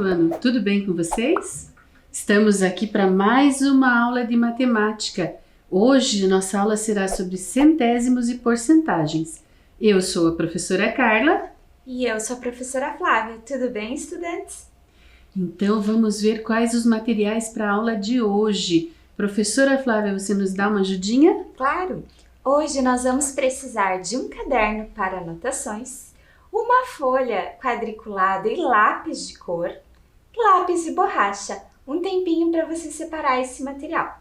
quarto ano, tudo bem com vocês? Estamos aqui para mais uma aula de matemática. Hoje nossa aula será sobre centésimos e porcentagens. Eu sou a professora Carla. E eu sou a professora Flávia. Tudo bem, estudantes? Então vamos ver quais os materiais para a aula de hoje. Professora Flávia, você nos dá uma ajudinha? Claro! Hoje nós vamos precisar de um caderno para anotações, uma folha quadriculada e lápis de cor, lápis e borracha. Um tempinho para você separar esse material.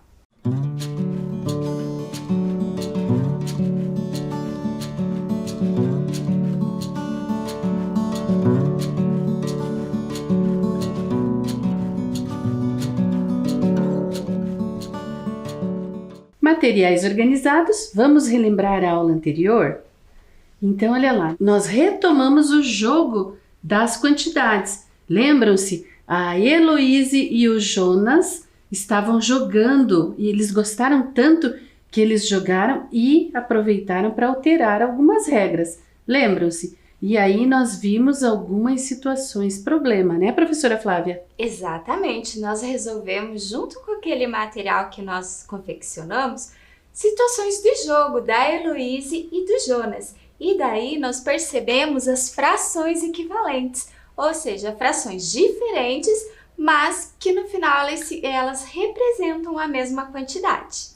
Materiais organizados, vamos relembrar a aula anterior? Então, olha lá, nós retomamos o jogo das quantidades. Lembram-se? A Heloíse e o Jonas estavam jogando e eles gostaram tanto que eles jogaram e aproveitaram para alterar algumas regras. Lembram-se? E aí nós vimos algumas situações problema, né, professora Flávia? Exatamente, nós resolvemos, junto com aquele material que nós confeccionamos, situações de jogo da Heloíse e do Jonas. E daí nós percebemos as frações equivalentes, ou seja, frações diferentes, mas que no final elas representam a mesma quantidade.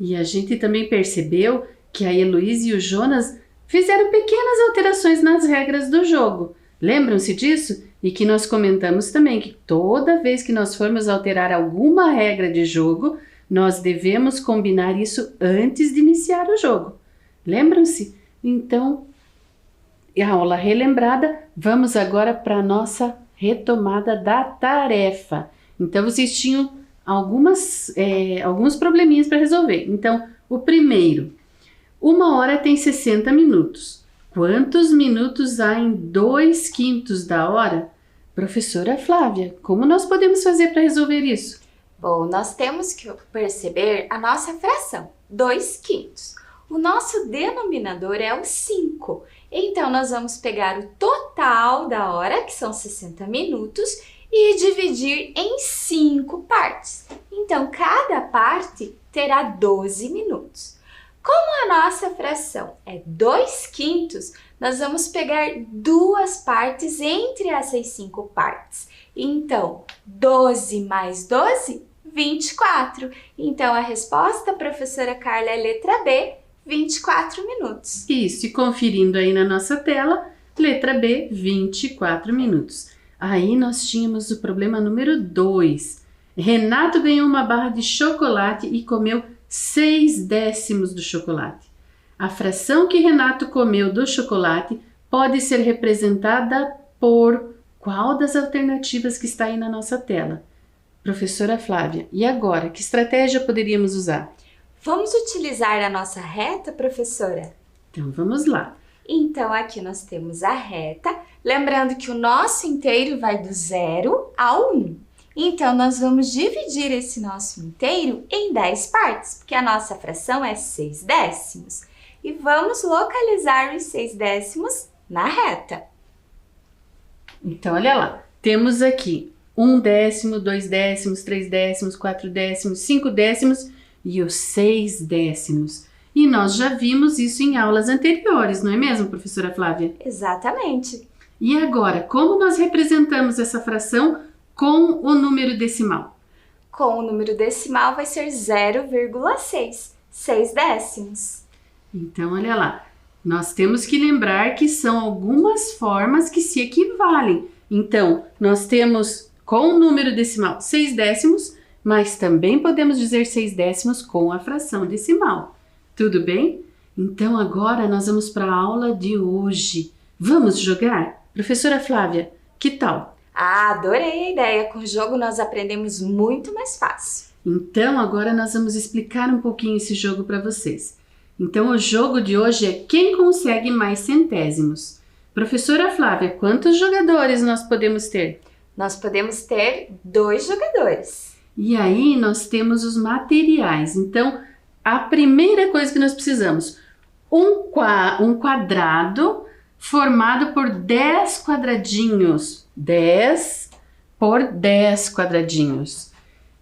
E a gente também percebeu que a Heloíse e o Jonas fizeram pequenas alterações nas regras do jogo. Lembram-se disso? E que nós comentamos também que toda vez que nós formos alterar alguma regra de jogo, nós devemos combinar isso antes de iniciar o jogo. Lembram-se? Então, a aula relembrada, vamos agora para a nossa retomada da tarefa. Então, vocês tinham alguns probleminhas para resolver. Então, o primeiro, 1 hora tem 60 minutos. Quantos minutos há em 2/5 da hora? Professora Flávia, como nós podemos fazer para resolver isso? Bom, nós temos que perceber a nossa fração, 2/5. O nosso denominador é o 5. Então, nós vamos pegar o total da hora, que são 60 minutos, e dividir em 5 partes. Então, cada parte terá 12 minutos. Como a nossa fração é 2/5, nós vamos pegar duas partes entre essas 5 partes. Então, 12 mais 12, 24. Então, a resposta, professora Carla, é letra B, 24 minutos. Isso, e conferindo aí na nossa tela, letra B, 24 minutos. Aí nós tínhamos o problema número 2. Renato ganhou uma barra de chocolate e comeu 6/10 do chocolate. A fração que Renato comeu do chocolate pode ser representada por qual das alternativas que está aí na nossa tela? Professora Flávia, e agora, que estratégia poderíamos usar? Vamos utilizar a nossa reta, professora? Então, vamos lá. Então, aqui nós temos a reta. Lembrando que o nosso inteiro vai do 0 ao 1. Então, nós vamos dividir esse nosso inteiro em 10 partes, porque a nossa fração é 6/10. E vamos localizar os 6/10 na reta. Então, olha lá. Temos aqui 1/10, 2/10, 3/10, 4/10, 5/10 e os 6/10. E nós já vimos isso em aulas anteriores, não é mesmo, professora Flávia? Exatamente. E agora, como nós representamos essa fração com o número decimal? Com o número decimal vai ser 0,6, 6/10. Então, olha lá, nós temos que lembrar que são algumas formas que se equivalem. Então, nós temos com o número decimal 6/10, mas também podemos dizer 6/10 com a fração decimal. Tudo bem? Então, agora nós vamos para a aula de hoje. Vamos jogar? Professora Flávia, que tal? Adorei a ideia! Com o jogo nós aprendemos muito mais fácil. Então, agora nós vamos explicar um pouquinho esse jogo para vocês. Então, o jogo de hoje é quem consegue mais centésimos. Professora Flávia, quantos jogadores nós podemos ter? Nós podemos ter 2 jogadores. E aí, nós temos os materiais. Então, a primeira coisa que nós precisamos, um quadrado formado por 10 quadradinhos. 10 por 10 quadradinhos.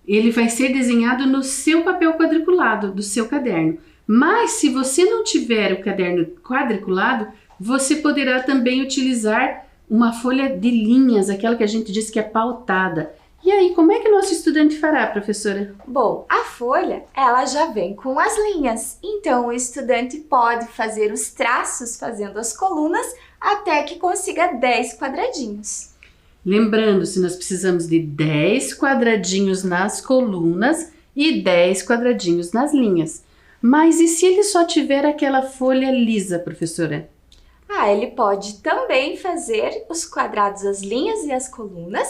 Ele vai ser desenhado no seu papel quadriculado do seu caderno. Mas se você não tiver o caderno quadriculado, você poderá também utilizar uma folha de linhas, aquela que a gente diz que é pautada. E aí, como é que o nosso estudante fará, professora? Bom, a folha, ela já vem com as linhas. Então, o estudante pode fazer os traços fazendo as colunas até que consiga 10 quadradinhos. Lembrando, se nós precisamos de 10 quadradinhos nas colunas e 10 quadradinhos nas linhas. Mas e se ele só tiver aquela folha lisa, professora? Ele pode também fazer os quadrados, as linhas e as colunas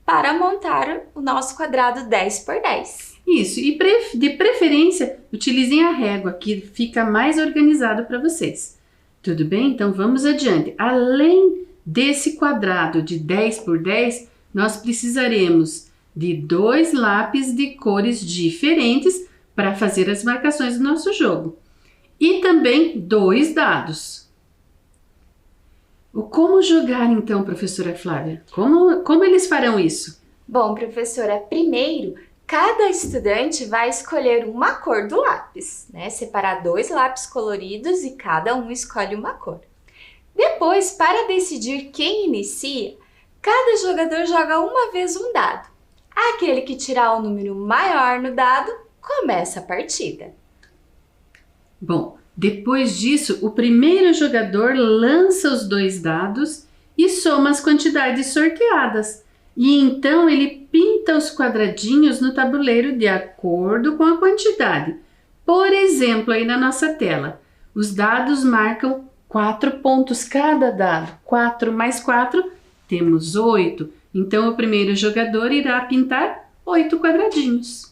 para montar o nosso quadrado 10 por 10. Isso, e de preferência, utilizem a régua, que fica mais organizado para vocês. Tudo bem? Então vamos adiante. Além desse quadrado de 10 por 10, nós precisaremos de 2 lápis de cores diferentes para fazer as marcações do nosso jogo. E também 2 dados. Como jogar então, professora Flávia? Como eles farão isso? Bom, professora, primeiro, cada estudante vai escolher uma cor do lápis, né? Separar 2 lápis coloridos e cada um escolhe uma cor. Depois, para decidir quem inicia, cada jogador joga uma vez um dado. Aquele que tirar o número maior no dado, começa a partida. Bom, depois disso, o primeiro jogador lança os 2 dados e soma as quantidades sorteadas. E então ele pinta os quadradinhos no tabuleiro de acordo com a quantidade. Por exemplo, aí na nossa tela, os dados marcam 4 pontos cada dado. 4 mais 4, temos 8. Então o primeiro jogador irá pintar 8 quadradinhos.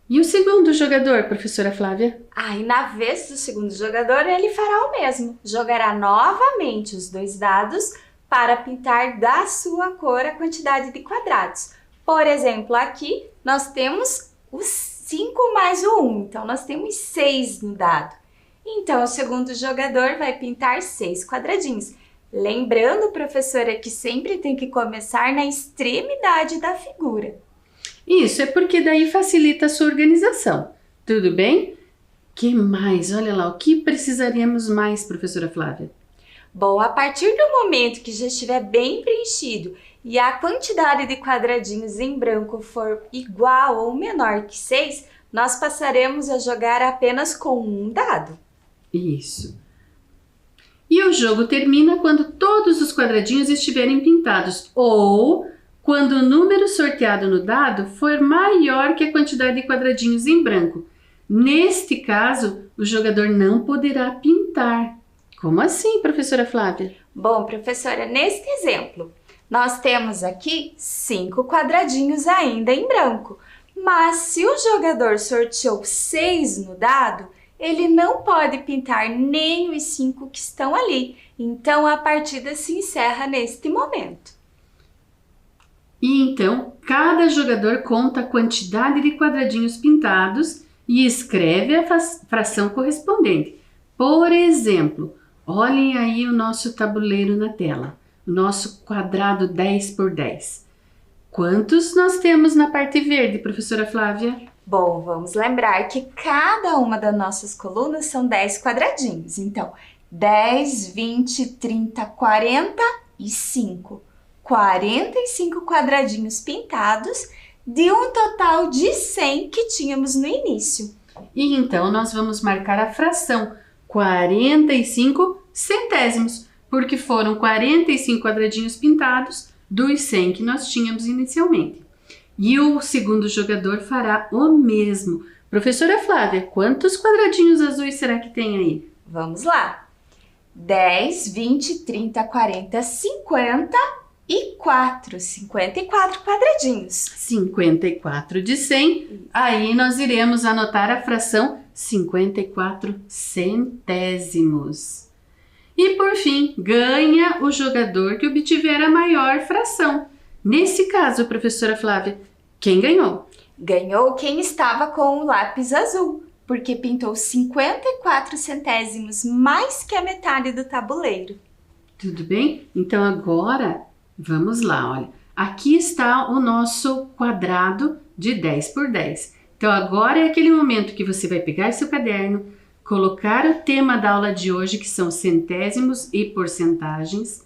E o segundo jogador, professora Flávia? E na vez do segundo jogador, ele fará o mesmo. Jogará novamente os 2 dados para pintar da sua cor a quantidade de quadrados. Por exemplo, aqui nós temos os 5 mais o 1, então nós temos 6 no dado. Então, o segundo jogador vai pintar 6 quadradinhos. Lembrando, professora, que sempre tem que começar na extremidade da figura. Isso, é porque daí facilita a sua organização. Tudo bem? Que mais? Olha lá, o que precisaríamos mais, professora Flávia? Bom, a partir do momento que já estiver bem preenchido e a quantidade de quadradinhos em branco for igual ou menor que 6, nós passaremos a jogar apenas com um dado. Isso. E o jogo termina quando todos os quadradinhos estiverem pintados ou quando o número sorteado no dado for maior que a quantidade de quadradinhos em branco. Neste caso, o jogador não poderá pintar. Como assim, professora Flávia? Bom, professora, neste exemplo, nós temos aqui 5 quadradinhos ainda em branco. Mas se o jogador sorteou 6 no dado, ele não pode pintar nem os 5 que estão ali. Então, a partida se encerra neste momento. E então, cada jogador conta a quantidade de quadradinhos pintados e escreve a fração correspondente. Por exemplo, olhem aí o nosso tabuleiro na tela, o nosso quadrado 10 por 10. Quantos nós temos na parte verde, professora Flávia? Bom, vamos lembrar que cada uma das nossas colunas são 10 quadradinhos. Então, 10, 20, 30, 45. 45 quadradinhos pintados de um total de 100 que tínhamos no início. E então nós vamos marcar a fração 45 centésimos, porque foram 45 quadradinhos pintados dos 100 que nós tínhamos inicialmente. E o segundo jogador fará o mesmo. Professora Flávia, quantos quadradinhos azuis será que tem aí? Vamos lá. 10, 20, 30, 40, 50 e 54 quadradinhos. 54 de 100. Aí nós iremos anotar a fração 54 centésimos. E por fim, ganha o jogador que obtiver a maior fração. Nesse caso, professora Flávia, quem ganhou? Ganhou quem estava com o lápis azul, porque pintou 54 centésimos, mais que a metade do tabuleiro. Tudo bem? Então agora, vamos lá, olha. aqui está o nosso quadrado de 10 por 10. Então agora é aquele momento que você vai pegar seu caderno, colocar o tema da aula de hoje, que são centésimos e porcentagens,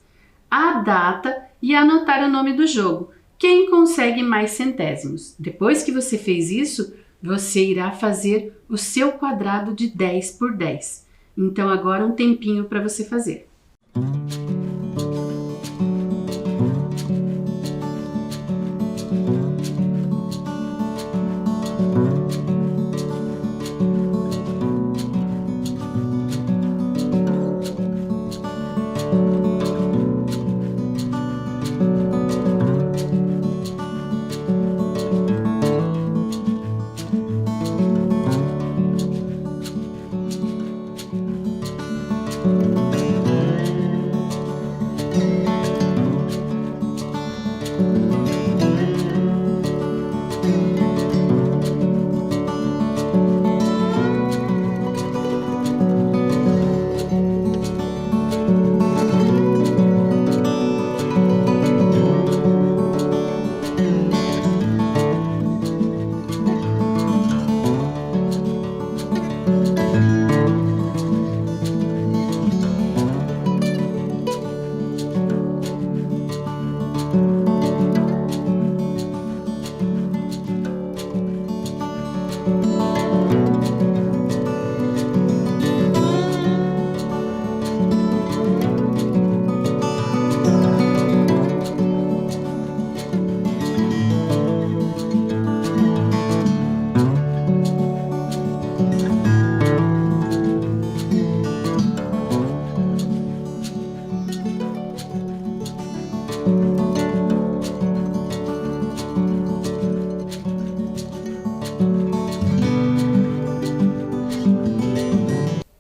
a data e anotar o nome do jogo. Quem consegue mais centésimos? Depois que você fez isso, você irá fazer o seu quadrado de 10 por 10. Então agora um tempinho para você fazer.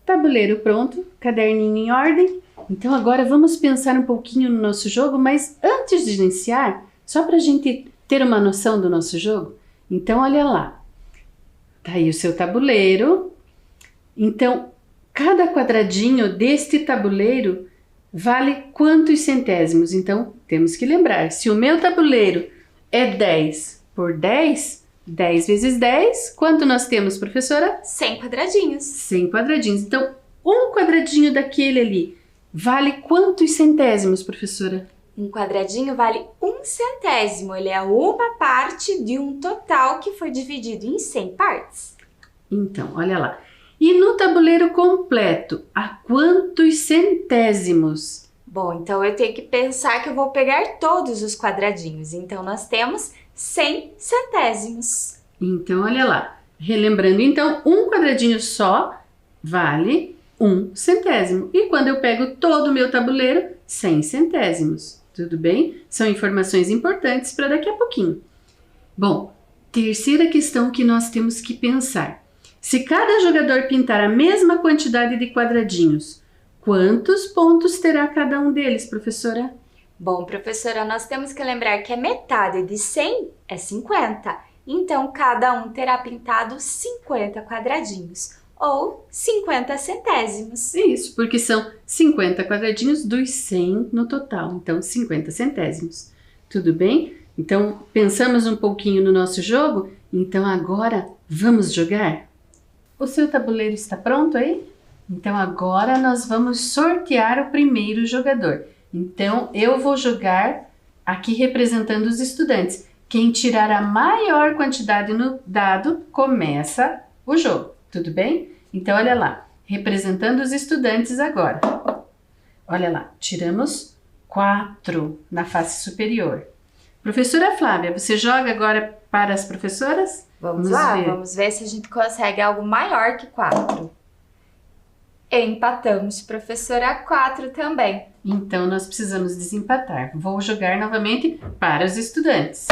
Tabuleiro pronto, caderninho em ordem. Então agora vamos pensar um pouquinho no nosso jogo, mas antes de iniciar, só para a gente ter uma noção do nosso jogo, então olha lá, tá aí o seu tabuleiro. Então cada quadradinho deste tabuleiro vale quantos centésimos? Então temos que lembrar, se o meu tabuleiro é 10 por 10, 10 vezes 10, quanto nós temos, professora? 100 quadradinhos. 100 quadradinhos. Então, um quadradinho daquele ali vale quantos centésimos, professora? Um quadradinho vale 1 centésimo. Ele é uma parte de um total que foi dividido em 100 partes. Então, olha lá. E no tabuleiro completo, a quantos centésimos? Bom, então eu tenho que pensar que eu vou pegar todos os quadradinhos. Então, nós temos 100 centésimos. Então, olha lá. Relembrando, então, um quadradinho só vale 1 centésimo. E quando eu pego todo o meu tabuleiro, 100 centésimos. Tudo bem? São informações importantes para daqui a pouquinho. Bom, terceira questão que nós temos que pensar. Se cada jogador pintar a mesma quantidade de quadradinhos, quantos pontos terá cada um deles, professora? Bom, professora, nós temos que lembrar que a metade de 100 é 50. Então, cada um terá pintado 50 quadradinhos, ou 50 centésimos. Isso, porque são 50 quadradinhos dos 100 no total, então 50 centésimos. Tudo bem? Então, pensamos um pouquinho no nosso jogo? Então, agora vamos jogar? O seu tabuleiro está pronto aí? Então, agora nós vamos sortear o primeiro jogador. Então, eu vou jogar aqui representando os estudantes. Quem tirar a maior quantidade no dado, começa o jogo. Tudo bem? Então, olha lá. Representando os estudantes agora. Olha lá. Tiramos 4 na face superior. Professora Flávia, você joga agora para as professoras? Vamos lá, vamos ver se a gente consegue algo maior que 4. Empatamos, professora, 4 também. Então, nós precisamos desempatar. Vou jogar novamente para os estudantes.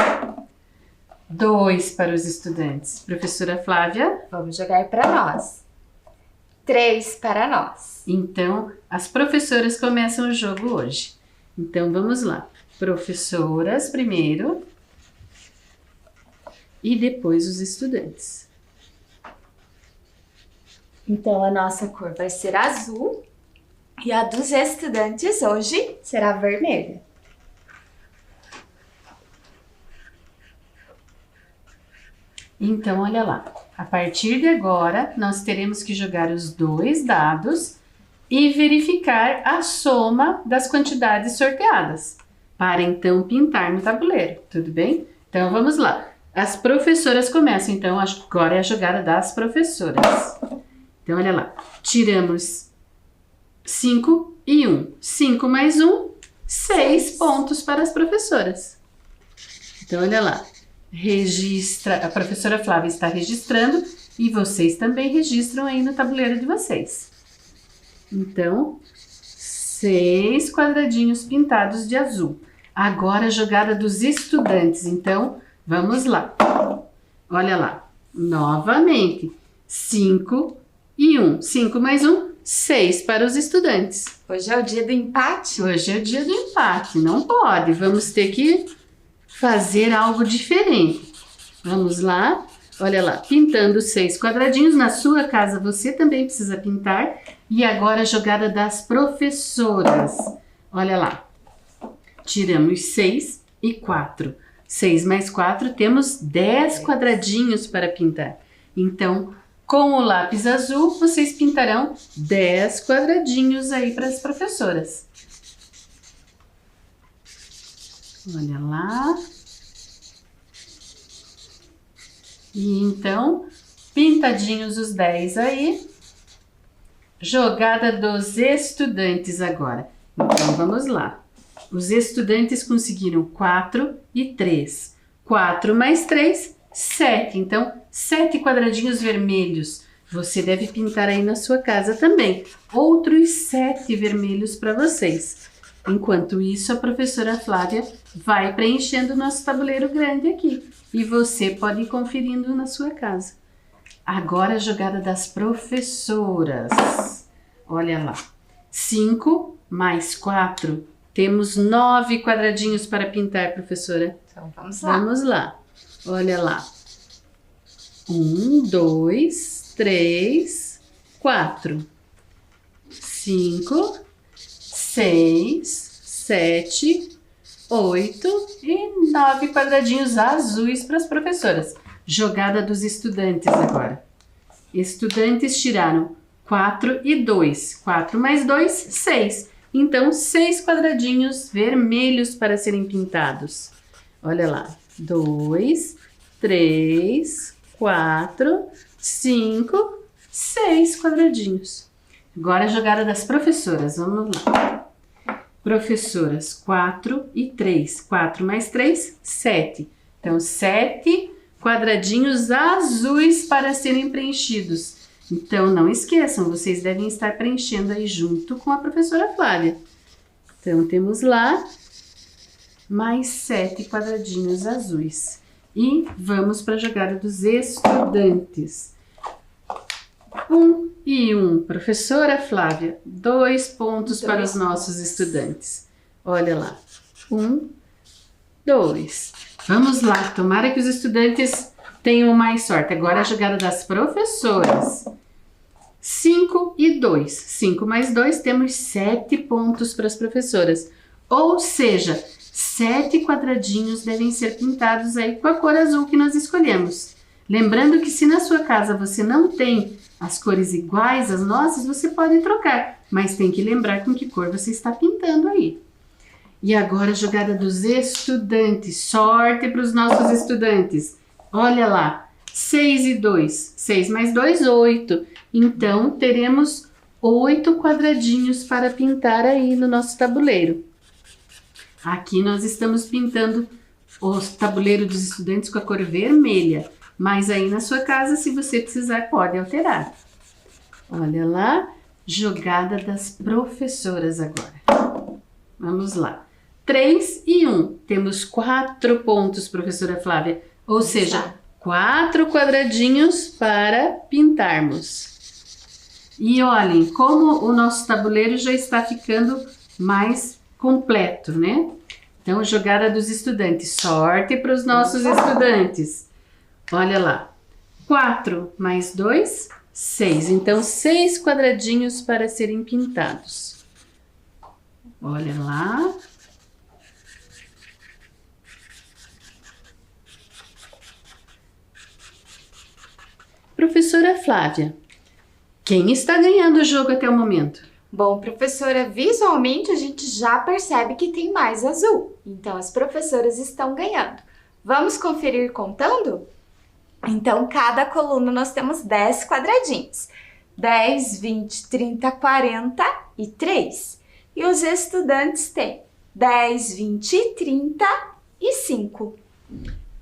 2 para os estudantes. Professora Flávia? Vamos jogar para nós. 3 para nós. Então, as professoras começam o jogo hoje. Então, vamos lá. Professoras primeiro e depois os estudantes. Então, a nossa cor vai ser azul e a dos estudantes hoje será vermelha. Então, olha lá. A partir de agora, nós teremos que jogar os 2 dados e verificar a soma das quantidades sorteadas, para então pintar no tabuleiro, tudo bem? Então, vamos lá. As professoras começam, então, agora é a jogada das professoras. Então, olha lá. Tiramos 5 e 1. 5 mais 1, 6 pontos para as professoras. Então, olha lá. A professora Flávia está registrando e vocês também registram aí no tabuleiro de vocês. Então, 6 quadradinhos pintados de azul. Agora a jogada dos estudantes. Então, vamos lá. Olha lá. Novamente. 5 e 1. 5 mais 1, 6 para os estudantes. Hoje é o dia do empate? Hoje é o dia do empate. Não pode. Vamos ter que fazer algo diferente. Vamos lá. Olha lá. Pintando 6 quadradinhos. Na sua casa você também precisa pintar. E agora a jogada das professoras. Olha lá. Tiramos 6 e 4. 6 mais 4, temos 10 quadradinhos para pintar. Então, com o lápis azul, vocês pintarão 10 quadradinhos aí para as professoras. Olha lá. E então, pintadinhos os 10 aí. Jogada dos estudantes agora. Então, vamos lá. Os estudantes conseguiram 4 e 3. 4 mais 3, 7. Então, 7 quadradinhos vermelhos. Você deve pintar aí na sua casa também. Outros 7 vermelhos para vocês. Enquanto isso, a professora Flávia vai preenchendo o nosso tabuleiro grande aqui. E você pode ir conferindo na sua casa. Agora a jogada das professoras. Olha lá. 5 mais 4. Temos 9 quadradinhos para pintar, professora. Então, vamos lá. Vamos lá. Olha lá. 1, 2, 3, 4. 5, 6, 7, 8 e 9 quadradinhos azuis para as professoras. Jogada dos estudantes agora. Estudantes tiraram 4 e 2. 4 mais 2, 6. Então, 6 quadradinhos vermelhos para serem pintados. Olha lá. 2, 3, 4, 5, 6 quadradinhos. Agora a jogada das professoras. Vamos lá. Professoras, 4 e 3. 4 mais 3, 7. Então, 7 quadradinhos azuis para serem preenchidos. Então, não esqueçam, vocês devem estar preenchendo aí junto com a professora Flávia. Então, temos lá mais 7 quadradinhos azuis. E vamos para a jogada dos estudantes. 1 e 1. Professora Flávia, 2 pontos para os nossos estudantes. Olha lá. 1, 2. Vamos lá, tomara que os estudantes tenham mais sorte. Agora a jogada das professoras. 5 e 2. 5 mais 2, temos 7 pontos para as professoras. Ou seja, 7 quadradinhos devem ser pintados aí com a cor azul que nós escolhemos. Lembrando que se na sua casa você não tem as cores iguais às nossas, você pode trocar. Mas tem que lembrar com que cor você está pintando aí. E agora a jogada dos estudantes. Sorte para os nossos estudantes. Olha lá, 6 e 2. 6 mais 2, 8. Então, teremos 8 quadradinhos para pintar aí no nosso tabuleiro. Aqui nós estamos pintando o tabuleiro dos estudantes com a cor vermelha. Mas aí na sua casa, se você precisar, pode alterar. Olha lá, jogada das professoras agora. Vamos lá. 3 e 1. Temos 4 pontos, professora Flávia. Ou seja, 4 quadradinhos para pintarmos. E olhem, como o nosso tabuleiro já está ficando mais completo, né? Então, jogada dos estudantes. Sorte para os nossos estudantes. Olha lá. 4 mais 2, 6. Então, 6 quadradinhos para serem pintados. Olha lá. Professora Flávia, quem está ganhando o jogo até o momento? Bom, professora, visualmente a gente já percebe que tem mais azul. Então, as professoras estão ganhando. Vamos conferir contando? Então, cada coluna nós temos 10 quadradinhos. 10, 20, 30, 40 e 3. E os estudantes têm 10, 20, 30 e 5.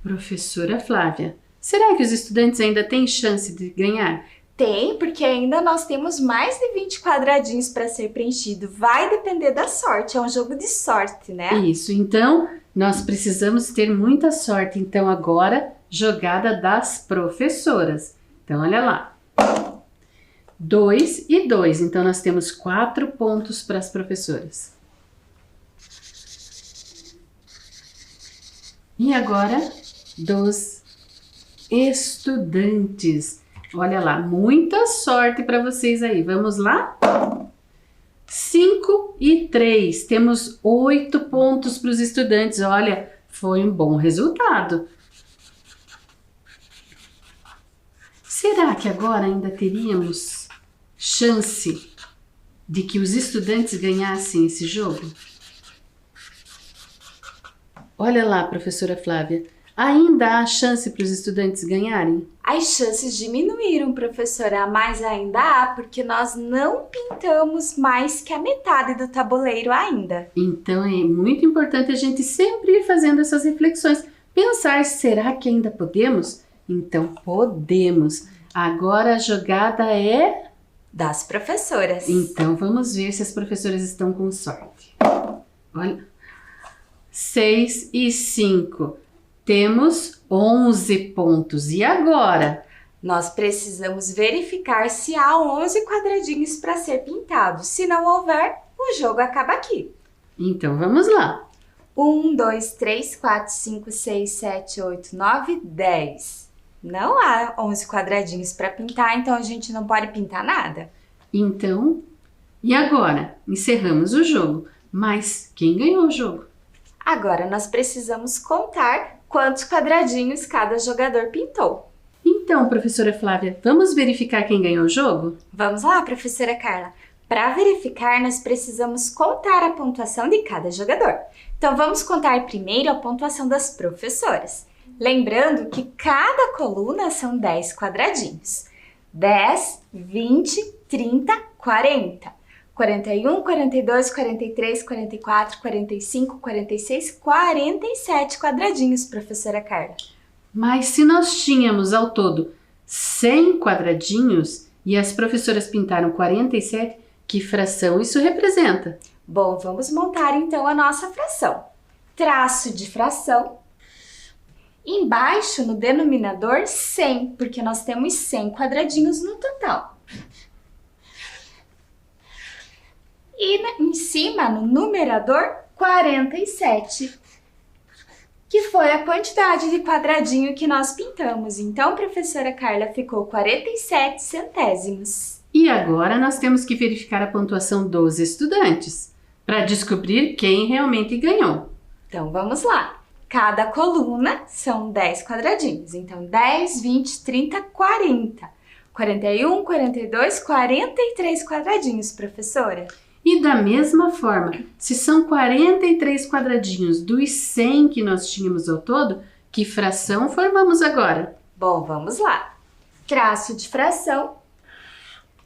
Professora Flávia, será que os estudantes ainda têm chance de ganhar? Tem, porque ainda nós temos mais de 20 quadradinhos para ser preenchido. Vai depender da sorte, é um jogo de sorte, né? Isso, então nós precisamos ter muita sorte. Então agora, jogada das professoras. Então olha lá. 2 e 2, então nós temos 4 pontos para as professoras. E agora, dos estudantes. Olha lá, muita sorte para vocês aí. Vamos lá? 5 e 3. Temos 8 pontos para os estudantes. Olha, foi um bom resultado. Será que agora ainda teríamos chance de que os estudantes ganhassem esse jogo? Olha lá, professora Flávia. Ainda há chance para os estudantes ganharem? As chances diminuíram, professora, mas ainda há, porque nós não pintamos mais que a metade do tabuleiro ainda. Então é muito importante a gente sempre ir fazendo essas reflexões. Pensar, será que ainda podemos? Então podemos. Agora a jogada é das professoras. Então vamos ver se as professoras estão com sorte. Olha, 6 e 5. Temos 11 pontos. E agora? Nós precisamos verificar se há 11 quadradinhos para ser pintados. Se não houver, o jogo acaba aqui. Então vamos lá. 1, 2, 3, 4, 5, 6, 7, 8, 9, 10. Não há 11 quadradinhos para pintar, então a gente não pode pintar nada. Então, e agora? Encerramos o jogo. Mas quem ganhou o jogo? Agora nós precisamos contar quantos quadradinhos cada jogador pintou. Então, professora Flávia, vamos verificar quem ganhou o jogo? Vamos lá, professora Carla. Para verificar, nós precisamos contar a pontuação de cada jogador. Então, vamos contar primeiro a pontuação das professoras. Lembrando que cada coluna são 10 quadradinhos. 10, 20, 30, 40. 41, 42, 43, 44, 45, 46, 47 quadradinhos, professora Carla. Mas se nós tínhamos ao todo 100 quadradinhos e as professoras pintaram 47, que fração isso representa? Bom, vamos montar então a nossa fração. Traço de fração. Embaixo, no denominador, 100, porque nós temos 100 quadradinhos no total. E em cima, no numerador, 47, que foi a quantidade de quadradinho que nós pintamos. Então, professora Carla, ficou 47 centésimos. E agora nós temos que verificar a pontuação dos estudantes, para descobrir quem realmente ganhou. Então, vamos lá. Cada coluna são 10 quadradinhos. Então, 10, 20, 30, 40. 41, 42, 43 quadradinhos, professora. E da mesma forma, se são 43 quadradinhos dos 100 que nós tínhamos ao todo, que fração formamos agora? Bom, vamos lá. Traço de fração.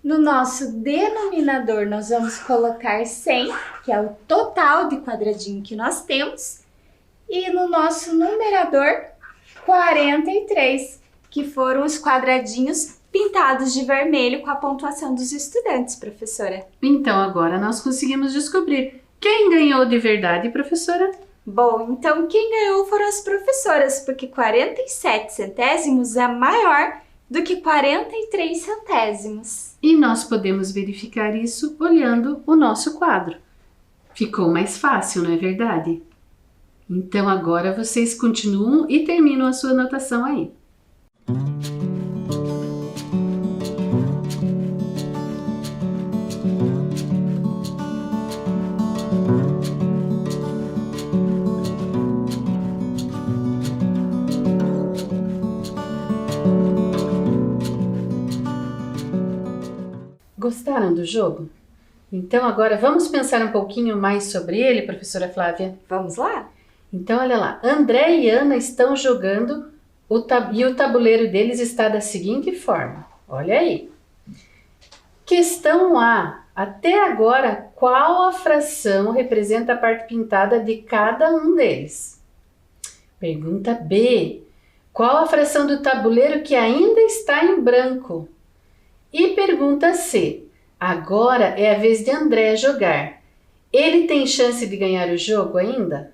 No nosso denominador, nós vamos colocar 100, que é o total de quadradinho que nós temos. E no nosso numerador, 43, que foram os quadradinhos pintados de vermelho com a pontuação dos estudantes, professora. Então agora nós conseguimos descobrir quem ganhou de verdade, professora? Bom, então quem ganhou foram as professoras, porque 47 centésimos é maior do que 43 centésimos. E nós podemos verificar isso olhando o nosso quadro. Ficou mais fácil, não é verdade? Então agora vocês continuam e terminam a sua anotação aí. gostaram do jogo? Então agora vamos pensar um pouquinho mais sobre ele, professora Flávia? Vamos lá? Então olha lá, André e Ana estão jogando e o tabuleiro deles está da seguinte forma. Olha aí. Questão A. Até agora, qual a fração representa a parte pintada de cada um deles? Pergunta B. Qual a fração do tabuleiro que ainda está em branco? E pergunta C. Agora é a vez de André jogar. Ele tem chance de ganhar o jogo ainda?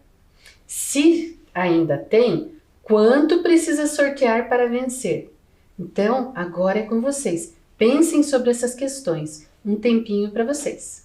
Se ainda tem, quanto precisa sortear para vencer? Então, agora é com vocês. Pensem sobre essas questões. Um tempinho para vocês.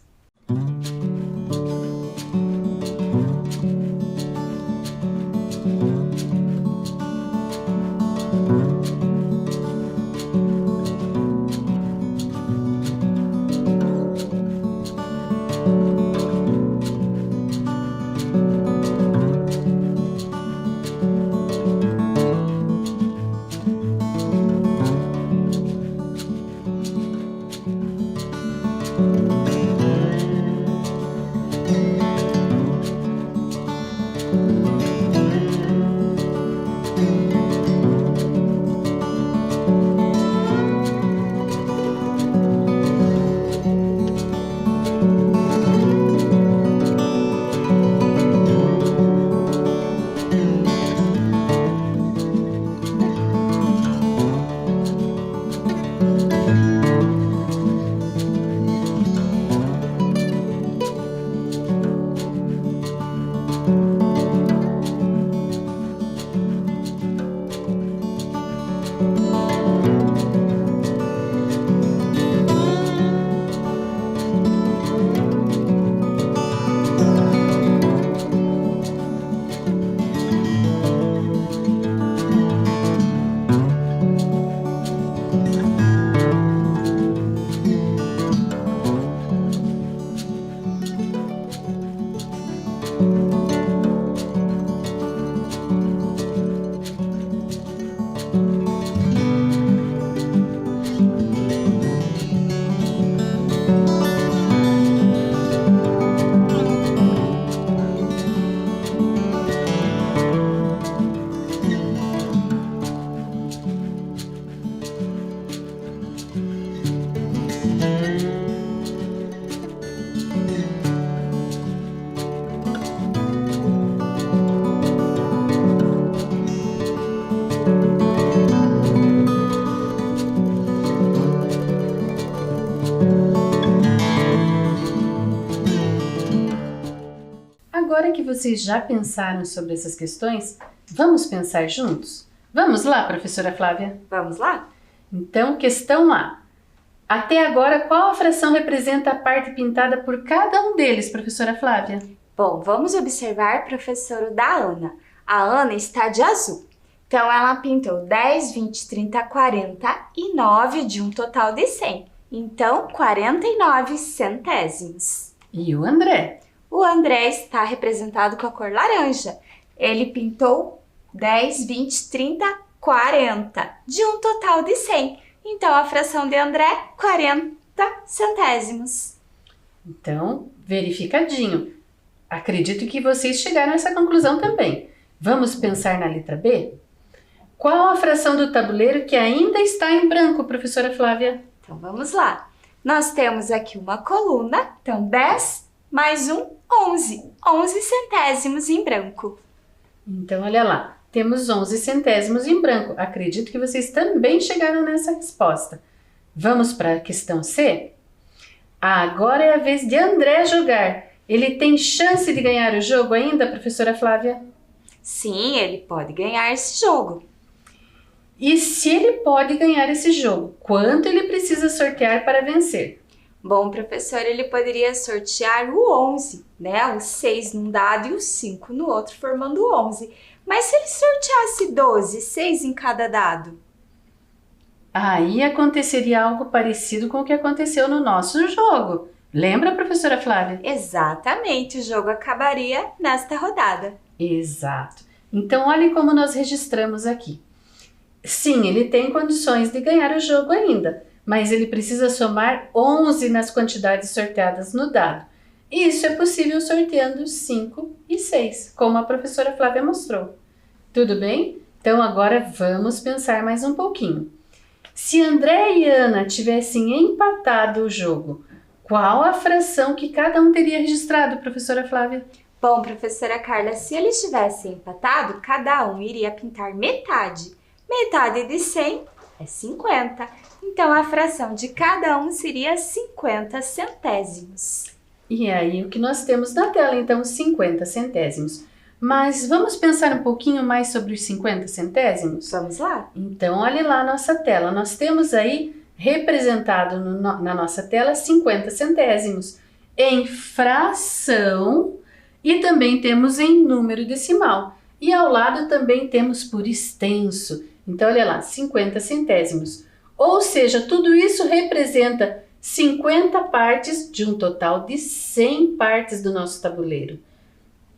Agora que vocês já pensaram sobre essas questões, vamos pensar juntos? Vamos lá, professora Flávia? Vamos lá? Então, questão A. Até agora, qual a fração representa a parte pintada por cada um deles, professora Flávia? Bom, vamos observar, professor, o da Ana. A Ana está de azul. Então, ela pintou 10, 20, 30, 40 e 9 de um total de 100. Então, 49 centésimos. E o André? O André está representado com a cor laranja. Ele pintou 10, 20, 30, 40 de um total de 100. Então, a fração de André, 40 centésimos. Então, verificadinho. Acredito que vocês chegaram a essa conclusão também. Vamos pensar na letra B? Qual a fração do tabuleiro que ainda está em branco, professora Flávia? Então, vamos lá. Nós temos aqui uma coluna. Então, 10 mais 11. 11 centésimos em branco. Então, olha lá. Temos 11 centésimos em branco. Acredito que vocês também chegaram nessa resposta. Vamos para a questão C? Agora é a vez de André jogar. Ele tem chance de ganhar o jogo ainda, professora Flávia? Sim, ele pode ganhar esse jogo. E se ele pode ganhar esse jogo, quanto ele precisa sortear para vencer? Bom, professor, ele poderia sortear o 11, né? O 6 num dado e o 5 no outro, formando o 11. Mas se ele sorteasse 12, 6 em cada dado? Aí aconteceria algo parecido com o que aconteceu no nosso jogo. Lembra, professora Flávia? Exatamente, o jogo acabaria nesta rodada. Exato. Então, olhe como nós registramos aqui. Sim, ele tem condições de ganhar o jogo ainda, mas ele precisa somar 11 nas quantidades sorteadas no dado. Isso é possível sorteando 5 e 6, como a professora Flávia mostrou. Tudo bem? Então agora vamos pensar mais um pouquinho. Se André e Ana tivessem empatado o jogo, qual a fração que cada um teria registrado, professora Flávia? Bom, professora Carla, se eles tivessem empatado, cada um iria pintar metade. Metade de 100 é 50. Então, a fração de cada um seria 50 centésimos. E aí, o que nós temos na tela, então, 50 centésimos. Mas vamos pensar um pouquinho mais sobre os 50 centésimos? Vamos lá? Então, olhe lá a nossa tela. Nós temos aí representado na nossa tela 50 centésimos em fração e também temos em número decimal. E ao lado também temos por extenso. Então, olha lá, 50 centésimos. Ou seja, tudo isso representa 50 partes de um total de 100 partes do nosso tabuleiro.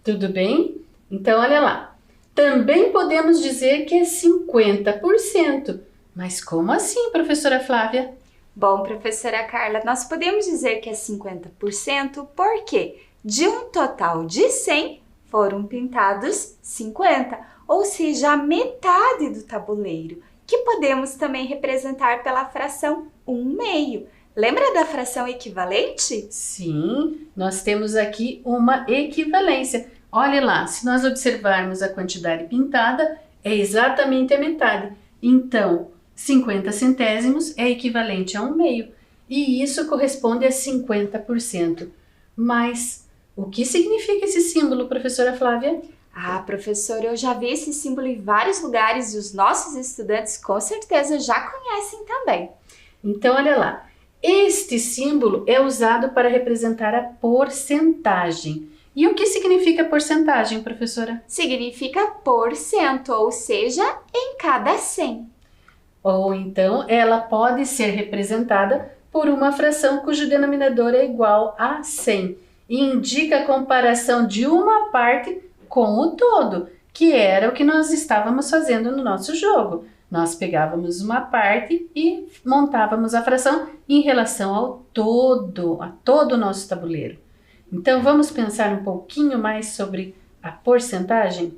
Tudo bem? Então, olha lá. Também podemos dizer que é 50%. Mas como assim, professora Flávia? Bom, professora Carla, nós podemos dizer que é 50% porque de um total de 100 foram pintados 50, ou seja, a metade do tabuleiro, que podemos também representar pela fração 1/2. Lembra da fração equivalente? Sim, nós temos aqui uma equivalência. Olha lá, se nós observarmos a quantidade pintada, é exatamente a metade. Então, 50 centésimos é equivalente a 1/2. E isso corresponde a 50%. Mas o que significa esse símbolo, professora Flávia? Ah, professora, eu já vi esse símbolo em vários lugares e os nossos estudantes com certeza já conhecem também. Então, olha lá. Este símbolo é usado para representar a porcentagem. E o que significa porcentagem, professora? Significa porcento, ou seja, em cada 100. Ou então ela pode ser representada por uma fração cujo denominador é igual a 100 e indica a comparação de uma parte com o todo, que era o que nós estávamos fazendo no nosso jogo. Nós pegávamos uma parte e montávamos a fração em relação ao todo, a todo o nosso tabuleiro. Então, vamos pensar um pouquinho mais sobre a porcentagem?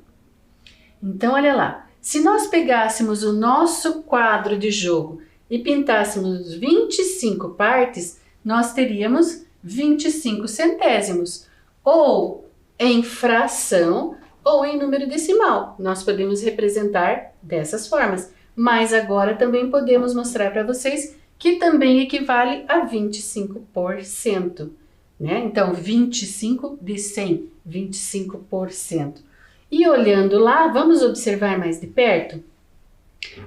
Então, olha lá. Se nós pegássemos o nosso quadro de jogo e pintássemos 25 partes, nós teríamos 25 centésimos. Ou em fração ou em número decimal. Nós podemos representar dessas formas. Mas agora também podemos mostrar para vocês que também equivale a 25%. Né? Então, 25 de 100, 25%. E olhando lá, vamos observar mais de perto?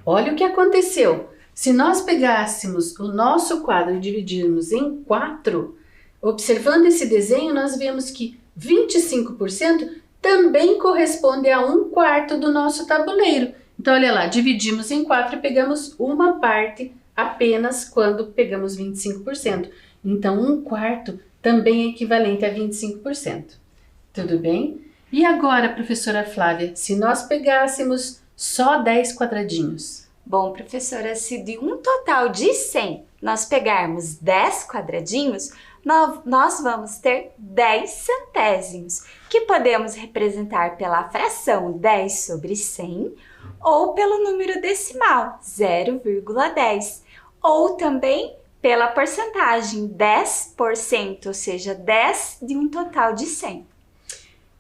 Olha o que aconteceu. Se nós pegássemos o nosso quadro e dividirmos em 4, observando esse desenho, nós vemos que 25% também corresponde a 1/4 do nosso tabuleiro. Então, olha lá, dividimos em 4 e pegamos uma parte apenas quando pegamos 25%. Então, 1/4 também é equivalente a 25%. Tudo bem? E agora, professora Flávia, se nós pegássemos só 10 quadradinhos? Bom, professora, se de um total de 100 nós pegarmos 10 quadradinhos, nós vamos ter 10 centésimos, que podemos representar pela fração 10 sobre 100 ou pelo número decimal 0,10, ou também pela porcentagem 10%, ou seja, 10 de um total de 100.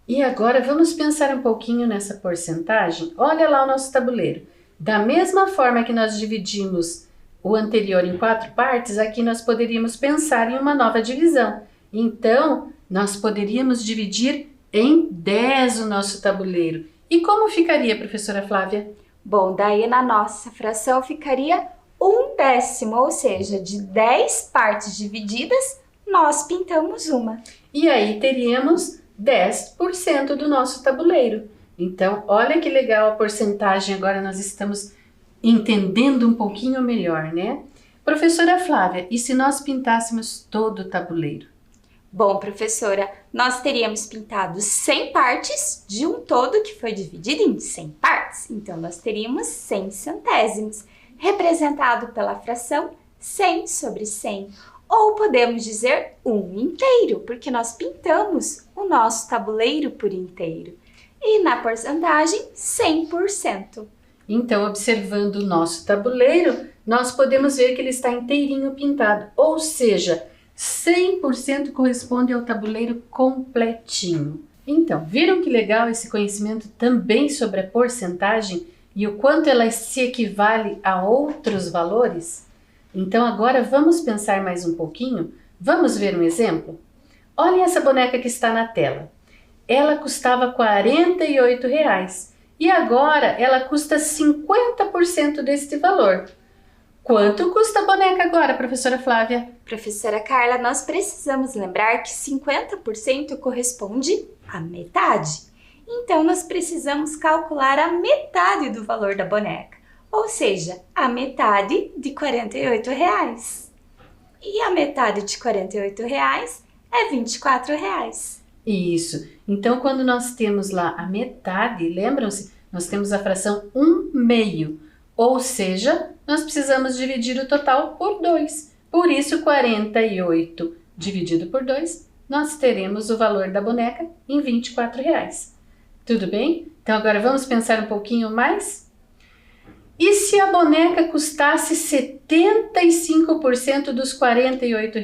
E agora vamos pensar um pouquinho nessa porcentagem? Olha lá o nosso tabuleiro. Da mesma forma que nós dividimos o anterior em 4 partes, aqui nós poderíamos pensar em uma nova divisão. Então, nós poderíamos dividir em 10 o nosso tabuleiro. E como ficaria, professora Flávia? Bom, daí na nossa fração ficaria 1/10, ou seja, de 10 partes divididas, nós pintamos uma. E aí teríamos 10% do nosso tabuleiro. Então, olha que legal a porcentagem, agora nós estamos entendendo um pouquinho melhor, né? Professora Flávia, e se nós pintássemos todo o tabuleiro? Bom, professora, nós teríamos pintado 100 partes de um todo que foi dividido em 100 partes. Então, nós teríamos 100 centésimos, representado pela fração 100 sobre 100. Ou podemos dizer 1 inteiro, porque nós pintamos o nosso tabuleiro por inteiro. E na porcentagem, 100%. Então, observando o nosso tabuleiro, nós podemos ver que ele está inteirinho pintado, ou seja, 100% corresponde ao tabuleiro completinho. Então, viram que legal esse conhecimento também sobre a porcentagem e o quanto ela se equivale a outros valores? Então, agora vamos pensar mais um pouquinho? Vamos ver um exemplo? Olhem essa boneca que está na tela. Ela custava R$ 48 e agora ela custa 50% deste valor. Quanto custa a boneca agora, professora Flávia? Professora Carla, nós precisamos lembrar que 50% corresponde à metade. Então, nós precisamos calcular a metade do valor da boneca, ou seja, a metade de R$ 48. E a metade de R$ 48 é R$ 24. Isso. Então, quando nós temos lá a metade, lembram-se? Nós temos a fração 1/2, ou seja, nós precisamos dividir o total por 2. Por isso, 48 dividido por 2, nós teremos o valor da boneca em R$ 24. Tudo bem? Então, agora vamos pensar um pouquinho mais? E se a boneca custasse 75% dos R$ 48?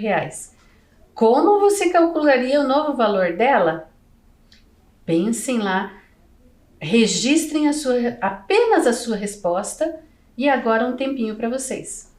Como você calcularia o novo valor dela? Pensem lá, registrem apenas a sua resposta e agora um tempinho para vocês.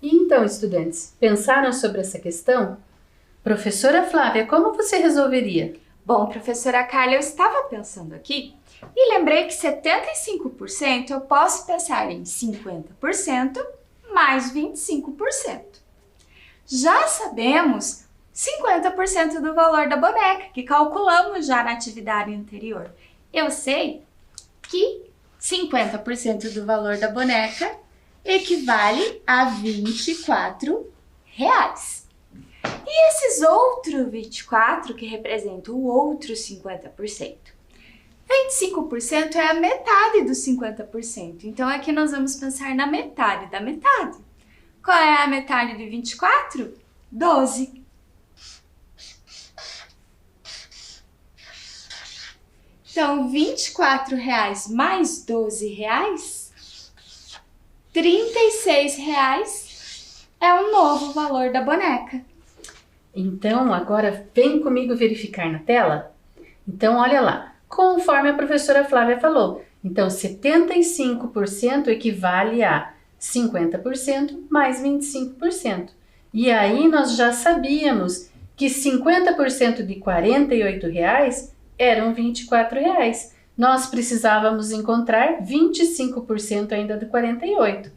Então, estudantes, pensaram sobre essa questão? Professora Flávia, como você resolveria? Bom, professora Carla, eu estava pensando aqui e lembrei que 75% eu posso pensar em 50% mais 25%. Já sabemos 50% do valor da boneca, que calculamos já na atividade anterior. Eu sei que 50% do valor da boneca equivale a R$ 24. E esses outros 24 que representam o outro 50%. 25% é a metade dos 50%. Então, aqui nós vamos pensar na metade da metade. Qual é a metade de 24? 12. Então, R$ 24 mais R$ 12, R$ 36 é o novo valor da boneca. Então, agora vem comigo verificar na tela. Então, olha lá, conforme a professora Flávia falou. Então, 75% equivale a 50% mais 25%. E aí, nós já sabíamos que 50% de R$ 48 eram R$ 24. Nós precisávamos encontrar 25% ainda do 48.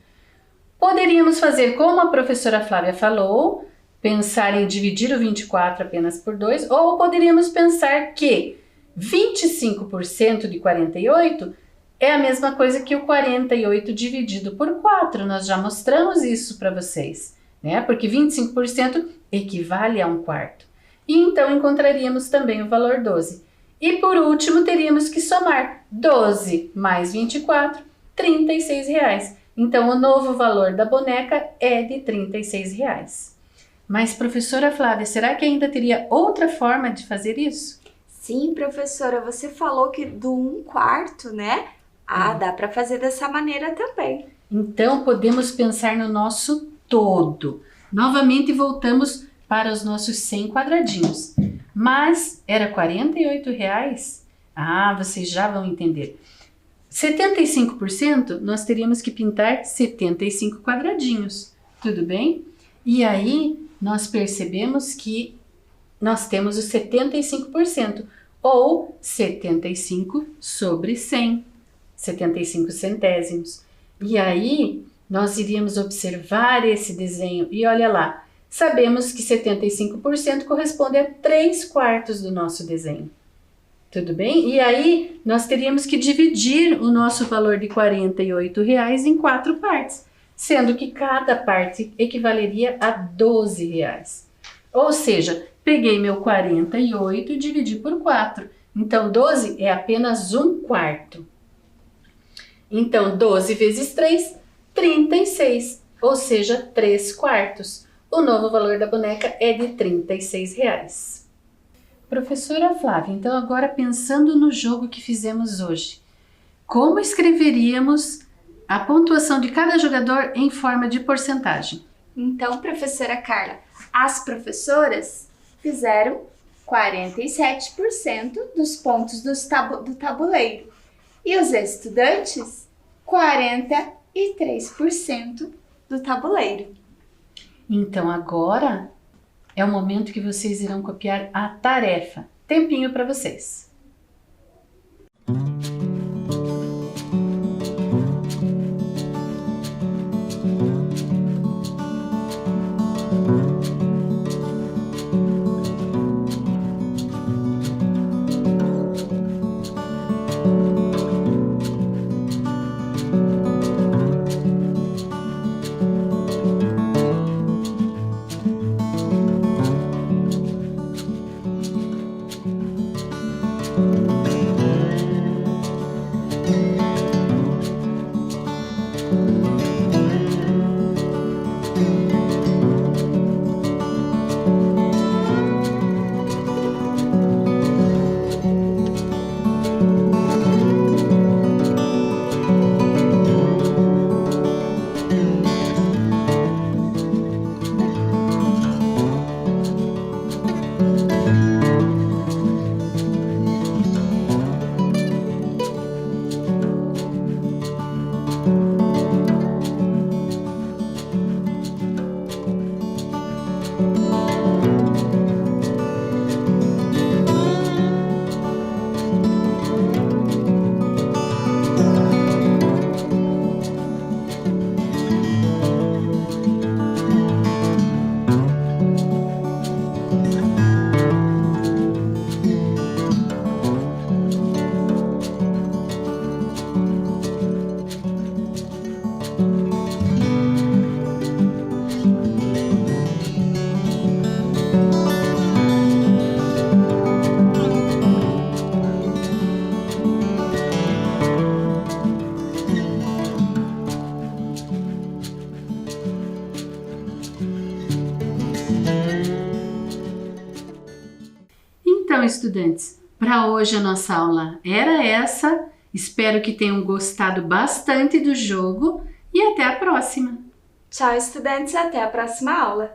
Poderíamos fazer como a professora Flávia falou, pensar em dividir o 24 apenas por 2, ou poderíamos pensar que 25% de 48 é a mesma coisa que o 48 dividido por 4. Nós já mostramos isso para vocês, né? Porque 25% equivale a 1/4. E então encontraríamos também o valor 12. E por último, teríamos que somar 12 mais 24, R$36. Então, o novo valor da boneca é de R$36. Mas, professora Flávia, será que ainda teria outra forma de fazer isso? Sim, professora, você falou que do 1/4, né? Dá para fazer dessa maneira também. Então, podemos pensar no nosso todo. Novamente, voltamos para os nossos 100 quadradinhos. Mas, era R$48? Vocês já vão entender. 75% nós teríamos que pintar 75 quadradinhos, tudo bem? E aí, nós percebemos que nós temos o 75%, ou 75 sobre 100. 75 centésimos. E aí, nós iríamos observar esse desenho e olha lá, sabemos que 75% corresponde a 3/4 do nosso desenho. Tudo bem? E aí, nós teríamos que dividir o nosso valor de R$48 em 4 partes, sendo que cada parte equivaleria a R$12. Ou seja, peguei meu 48 e dividi por 4. Então, 12 é apenas 1/4. Então, 12 vezes 3, 36, ou seja, 3/4. O novo valor da boneca é de R$36. Professora Flávia, então agora pensando no jogo que fizemos hoje, como escreveríamos a pontuação de cada jogador em forma de porcentagem? Então, professora Carla, as professoras fizeram 47% dos pontos do tabuleiro. E os estudantes, 43% do tabuleiro. Então agora é o momento que vocês irão copiar a tarefa. Tempinho para vocês. Então, estudantes, para hoje a nossa aula era essa. Espero que tenham gostado bastante do jogo e até a próxima! Tchau, estudantes, até a próxima aula!